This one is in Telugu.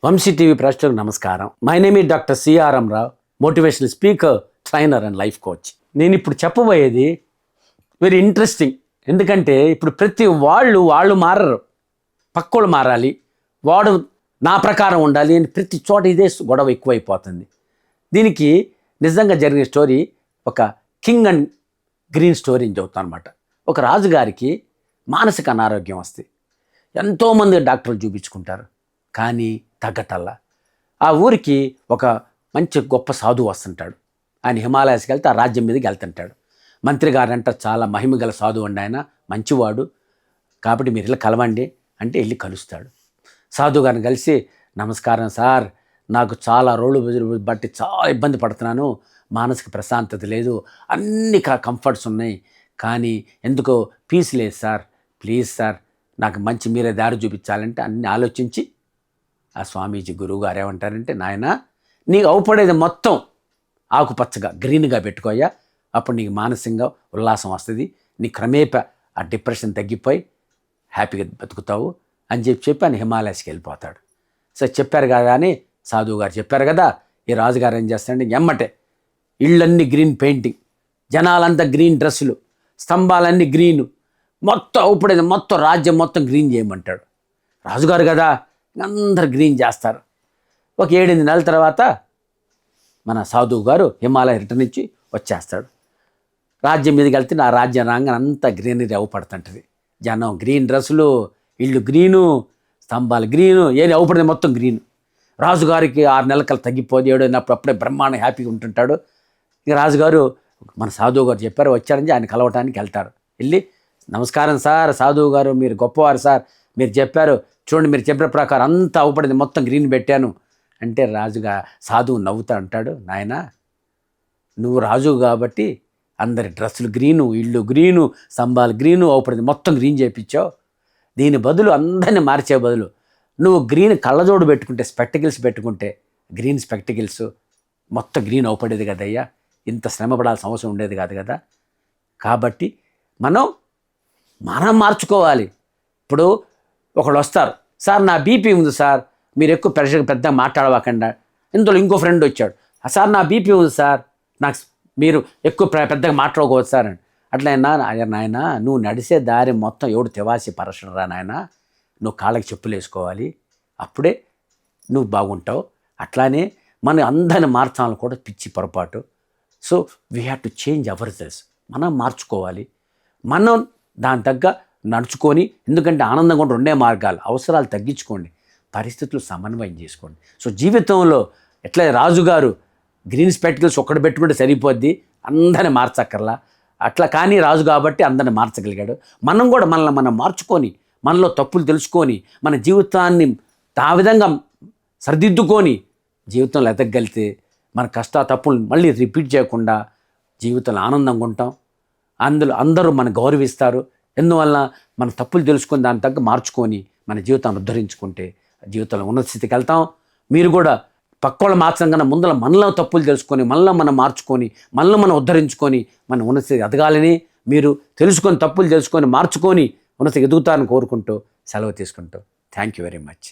వంశీ టీవీ ప్రేక్షకులకు నమస్కారం. My name is doctor CRM Rao, motivational speaker, trainer and life coach. నేను ఇప్పుడు చెప్పబోయేది వెరీ ఇంట్రెస్టింగ్. ఎందుకంటే ఇప్పుడు ప్రతి వాళ్ళు మారరు, పక్కోళ్ళు మారాలి, వాడు నా ప్రకారం ఉండాలి అని ప్రతి చోట ఇదే గొడవ ఎక్కువైపోతుంది. దీనికి నిజంగా జరిగిన స్టోరీ ఒక కింగ్ అండ్ గ్రీన్ స్టోరీని చెబుతాను అనమాట. ఒక రాజుగారికి మానసిక అనారోగ్యం వస్తే ఎంతోమంది డాక్టర్లు చూపించుకుంటారు, కానీ తగ్గటల్లా. ఆ ఊరికి ఒక మంచి గొప్ప సాధువు వస్తుంటాడు. ఆయన హిమాలయాస్కి వెళ్తే ఆ రాజ్యం మీదకి వెళ్తుంటాడు. మంత్రి గారంట చాలా మహిమగల సాధువు అండి, ఆయన మంచివాడు, కాబట్టి మీరు వెళ్ళి కలవండి అంటే వెళ్ళి కలుస్తాడు. సాధువు గారిని కలిసి, నమస్కారం సార్, నాకు చాలా రోజులు బట్టి చాలా ఇబ్బంది పడుతున్నాను, మానసిక ప్రశాంతత లేదు, అన్ని కంఫర్ట్స్ ఉన్నాయి, కానీ ఎందుకో పీస్ లేదు సార్, ప్లీజ్ సార్ నాకు మంచి మీరే దారి చూపించాలంటే అన్ని ఆలోచించి ఆ స్వామీజీ గురువు గారు ఏమంటారంటే, నాయన నీకు అవపడేది మొత్తం ఆకుపచ్చగా గ్రీన్గా పెట్టుకోయ్యా, అప్పుడు నీకు మానసికంగా ఉల్లాసం వస్తుంది, నీ క్రమేప ఆ డిప్రెషన్ తగ్గిపోయి హ్యాపీగా బతుకుతావు అని చెప్పి ఆయన హిమాలయాస్కి వెళ్ళిపోతాడు. సో చెప్పారు కదా అని సాధువు గారు చెప్పారు కదా, ఈ రాజుగారు ఏం చేస్తాడంటే ఎమ్మటే ఇళ్ళన్నీ గ్రీన్ పెయింటింగ్, జనాలంతా గ్రీన్ డ్రెస్సులు, స్తంభాలన్నీ గ్రీను, మొత్తం అవుపడేది మొత్తం రాజ్యం మొత్తం గ్రీన్ చేయమంటాడు. రాజుగారు కదా అందరు గ్రీన్ చేస్తారు. ఒక 7-8 నెలల తర్వాత మన సాధువు గారు హిమాలయ రిటర్న్ ఇచ్చి వచ్చేస్తాడు. రాజ్యం మీదకి వెళ్తే ఆ రాజ్యం రాగానే అంతా గ్రీనరీ అవ్వపడుతుంటుంది. జనం గ్రీన్ డ్రెస్సులు, ఇళ్ళు గ్రీను, స్తంభాలు గ్రీను, ఏది అవ్వపడింది మొత్తం గ్రీను. రాజుగారికి 6 నెలల కల్లా తగ్గిపోతే 7 అయినప్పుడు అప్పుడే బ్రహ్మాండ హ్యాపీగా ఉంటుంటాడు. ఇక రాజుగారు మన సాధువు గారు చెప్పారు వచ్చారని ఆయన కలవటానికి వెళ్తారు. వెళ్ళి, నమస్కారం సార్, సాధువు గారు మీరు గొప్పవారు సార్, మీరు చెప్పారు చూడండి, మీరు చెప్పిన ప్రకారం అంతా అవ్వపడింది మొత్తం గ్రీన్ పెట్టాను అంటే రాజుగా సాధువు నవ్వుతా అంటాడు, నాయన నువ్వు రాజు కాబట్టి అందరి డ్రెస్సులు గ్రీను, ఇళ్ళు గ్రీను, స్తంభాలు గ్రీను, అవ్వపడింది మొత్తం గ్రీన్ చేయించావు, దీని బదులు అందరినీ మార్చే బదులు నువ్వు గ్రీన్ కళ్ళజోడు పెట్టుకుంటే, స్పెక్టికల్స్ పెట్టుకుంటే, గ్రీన్ స్పెక్టికల్స్ మొత్తం గ్రీన్ అవ్వపడేది కదయ్యా, ఇంత శ్రమ పడాల్సిన అవసరం ఉండేది కాదు కదా. కాబట్టి మనం మార్చుకోవాలి. ఇప్పుడు ఒకళ్ళు వస్తారు, సార్ నా బీపీ ఉంది సార్, మీరు ఎక్కువ పెద్దగా మాట్లాడవాకండా. ఇందులో ఇంకో ఫ్రెండ్ వచ్చాడు, సార్ నా బీపీ ఉంది సార్, నాకు మీరు ఎక్కువ పెద్దగా మాట్లాడుకోవచ్చు సార్ అని. అట్లా నాయన నువ్వు నడిసే దారి మొత్తం ఎవడు తెవాసి పరశురా నాయన, నువ్వు కాళ్ళకి చెప్పులు వేసుకోవాలి, అప్పుడే నువ్వు బాగుంటావు. అట్లానే మన అందరిని మార్చాలని కూడా పిచ్చి పొరపాటు. So we have to change our cells. మనం మార్చుకోవాలి, మనం దాని తగ్గ నడుచుకొని, ఎందుకంటే ఆనందంగా ఉండే 2 మార్గాలు, అవసరాలు తగ్గించుకోండి, పరిస్థితులు సమన్వయం చేసుకోండి. సో జీవితంలో ఎట్లా రాజుగారు గ్రీన్ స్పెక్టికల్స్ ఒక్కటి పెట్టుకుంటే సరిపోద్ది, అందరిని మార్చక్కర్లా, అట్లా కానీ రాజు కాబట్టి అందరిని మార్చగలిగాడు. మనం కూడా మనల్ని మనం మార్చుకొని, మనలో తప్పులు తెలుసుకొని, మన జీవితాన్ని ఆ విధంగా సరిదిద్దుకొని జీవితంలో ఎదగలిగితే మన తప్పులు మళ్ళీ రిపీట్ చేయకుండా జీవితంలో ఆనందంగా ఉంటాం. అందరూ మన గౌరవిస్తారు. ఎందువల్ల మన తప్పులు తెలుసుకొని దాని తగ్గ మార్చుకొని మన జీవితాన్ని ఉద్ధరించుకుంటే జీవితంలో ఉన్నత స్థితికి వెళ్తాం. మీరు కూడా పక్కోళ్ళు మార్చడం కన్నా ముందర మనలో తప్పులు తెలుసుకొని, మనలో మనం మార్చుకొని, మనలో మనం ఉద్ధరించుకొని మన ఉన్నత స్థితికి ఎదగాలని, మీరు తప్పులు తెలుసుకొని మార్చుకొని ఉన్నత స్థితికి ఎదుగుతారని కోరుకుంటూ సెలవు తీసుకుంటూ థ్యాంక్ యూ వెరీ మచ్.